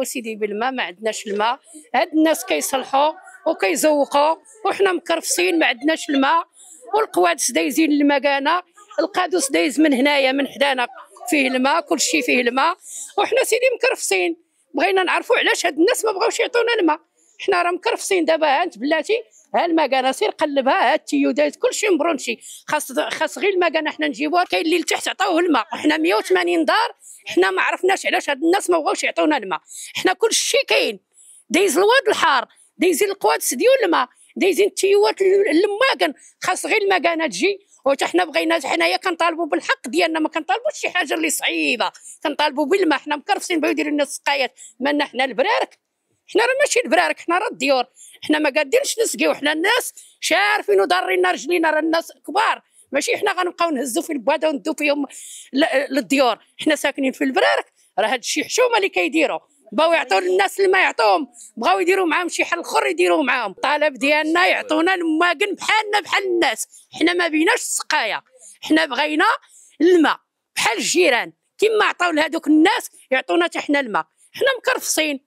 سيدي بالماء، ما عندناش الماء. هاد الناس كيصلحوا وكيزوقوا وحنا مكرفصين ما عندناش الماء، والقوادس دايزين المكانه، القادوس دايز من هنايا من حدانا فيه الماء، كل شيء فيه الماء، وحنا سيدي مكرفصين. بغينا نعرفوا علاش هاد الناس ما بغاوش يعطونا الماء. حنا راه مكرفصين دابا، ها انت بلاتي، ها المكانه سير قلبها، ها التيو دايز كلشي مبرونشي، خاص غير المكانه حنا نجيبوها. كاين اللي لتحت عطاوه الماء، حنا 180 دار، حنا ما عرفناش علاش هاد الناس ما بغاوش يعطونا الماء. حنا كلشي كاين، دايز الواد الحار، دايزين القوادس ديال الماء، دايزين التيوات الماكن، خاص غير المكانه تجي. وحتى حنا بغينا، حنايا كنطالبوا بالحق ديالنا، ما كنطالبوش شي حاجه اللي صعيبه، كنطالبوا بالماء. حنا مكرفسين بغاو يديروا لنا السقايات، مالنا حنا البرارك، حنا راه ماشي البرارك، حنا راه الديور، حنا ما قادينش نسقيو. حنا الناس شارفين ودارينا رجلينا، راه الناس كبار، ماشي حنا غنبقاو نهزوا في البواده وندو فيهم للديور. حنا ساكنين في البرارك، راه هاد الشيء حشومه اللي كيديروا، بغاو يعطيو للناس اللي ما يعطوهم، بغاو يديروا معاهم شي حل اخر يديروه معاهم. الطلب ديالنا يعطونا الماكن بحالنا بحال الناس، حنا ما بيناش السقايه، حنا بغينا الماء بحال الجيران، كيما عطاو لهذوك الناس يعطونا حتى حنا الماء. حنا مكرفسين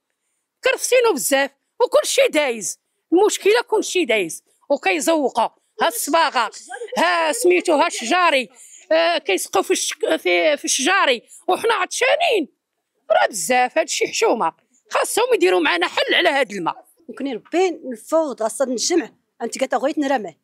بزاف وكل شيء دايز، المشكله كل شيء دايز وكيزوقوا. ها الصباغه، ها سميتو، ها الشجاري، كيسقوا في الشجاري، وحنا عطشانين. راه بزاف هادشي حشومه، خاصهم يديروا معنا حل على هاد الماء. كوني ربي الفوض اصلا نجمع انت كتا غويت نرمي،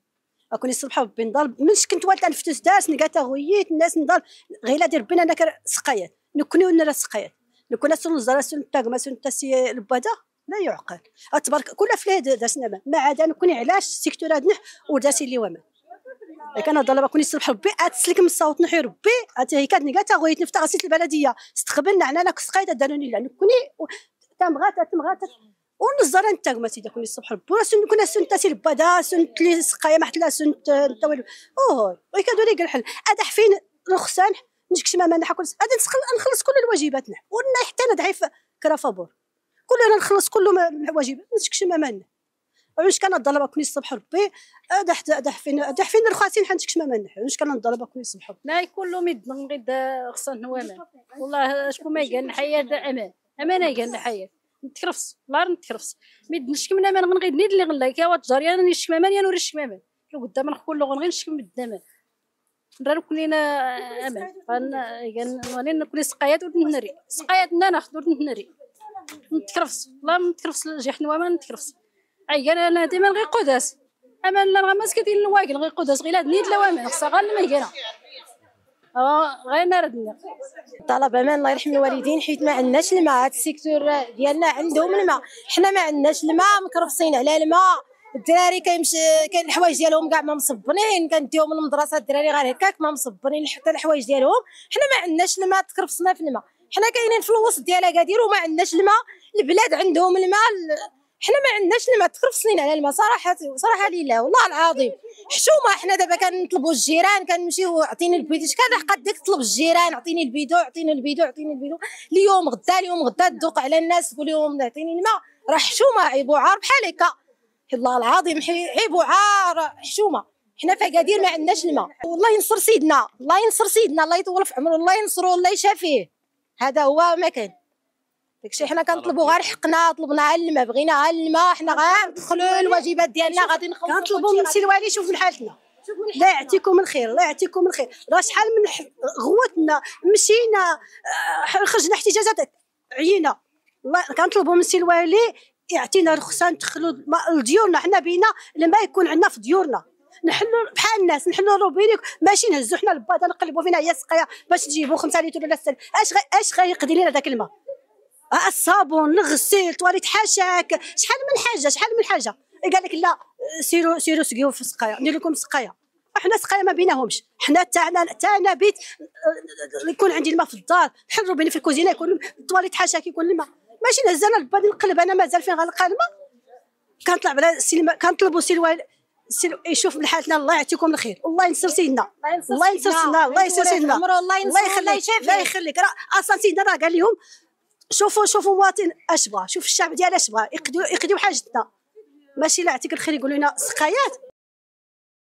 كوني الصبح ربي نضل منش كنت والده نفتس داس نكتا غويت الناس نضل غير دير ربنا انا سقايات نكوني ونرا سقايات نكون سن الزرا سن التاقمه سن التاسي البدا لا يعقل. تبارك كل فلاه داسنا ما عاد نكوني علاش السيكتور هاد وداسي اللي وما كان ضرب كوني الصبح ربي اتسلك من الصوت نحي ربي هي كانت نكاتا غويت نفتح غسيل البلديه استقبلنا عنا لك سقايت داروني لا نكوني تمغات ونزر انت ما سيدي كوني الصبح ربي سن كنا سن تاسي البدا سن لي سقايه ما حتلا سن التوالي ويكادوا لي الحل هذا حفين رخصان نجكش ما نحكل هذا نخلص كل الواجبات ونا حتى ندعي في كرافابور كلنا نخلص كل الواجبات نجكش ما مالنا واش كان الضربه كوني الصبح ربي دحفين الرخاسين حنتكش ما منح واش كان الضربه كوني الصبح لا كله ميدن غيد خصنا نوامان والله شكون ما قال الحياه امان قال الحياه نتكرفس والله نتكرفس ميدنش كمنا ما نغيد نيد اللي غلا كا وتجاري انا نشك مامان يا نور الشك مامان لو قدام نقول غير نشك من الدم نرا كلنا امان قال كل سقايات ودنري سقاياتنا ناخذ ودنري نتكرفس والله نتكرفس جحن وما نتكرفس انا ديما غير قداس اما لا ماسكه ديال الواكل غير قداس غير نيد لوامن خصها غير الميكانه غير نردنا طلب امان الله يرحم الوالدين حيت ما عندناش الماء هذا السيكتور ديالنا عندهم الماء حنا ما عندناش الماء مكرفصين على الماء الدراري كيمشي كاين الحوايج ديالهم كاع ما مصبنين كنديهم للمدرسه الدراري غير هكاك ما مصبنين حتى الحوايج ديالهم حنا ما عندناش الماء تكرفصنا في الماء حنا كاينين في الوسط ديال اكادير وما عندناش الماء البلاد عندهم الماء حنا ما عندناش الماء تكرفصين على الماء صراحه لله والله العظيم حشومه. حنا دابا كنطلبوا الجيران كنمشيو عطيني البيدو كان قدك تطلب الجيران عطيني البيدو اليوم غدا تدوق على الناس تقول لهم عطيني الماء راه حشومه عيب وعار بحال هكا والله العظيم عيب وعار حشومه. حنا في اكادير ما عندناش الماء والله ينصر سيدنا الله يطول في عمره الله ينصرو الله يشافيه هذا هو ما كان داكشي حنا كنطلبوا غير حقنا طلبنا الماء بغينا الماء حنا غير ندخلوا الواجبات ديالنا غادي كنطلبوا من السي الوالي شوف من حالتنا لا يعطيكم الخير راه شحال من غوتنا مشينا خرجنا احتجاجات عيينا والله كنطلبوا من السي الوالي يعطينا رخصه ندخلوا لديورنا حنا بينا الماء يكون عندنا في ديورنا نحلوا بحال الناس نحلوا روبينيك ماشي نهزوا حنا الباطه نقلبوا فينا هي سقايه باش تجيبوا 5 لتر ولا 6 اش غيقضي لنا داك الماء الصابون الغسيل طواليت حاشاك شحال من حاجه قال لك لا سيروا سقيو في السقايه ندير لكم سقايه حنا سقايه ما بيناهمش حنا تاعنا بيت يكون عندي الماء في الدار نحل روبيني في الكوزينه يكون طواليت حاشاك يكون الماء ماشي نهز انا البادي نقلب انا مازال فين غنلقى الماء كنطلع على كنطلبوا سي يشوف من حالتنا الله يعطيكم الخير الله ينصر سيدنا الله ينصر سيدنا الله يخليك راه اصلا سيدنا راه قال لهم شوفوا مواطن اش بغا شوف الشعب ديالنا اش بغا يقضيو حاجتنا ماشي لا يعطيك الخير يقولوا لنا سقايات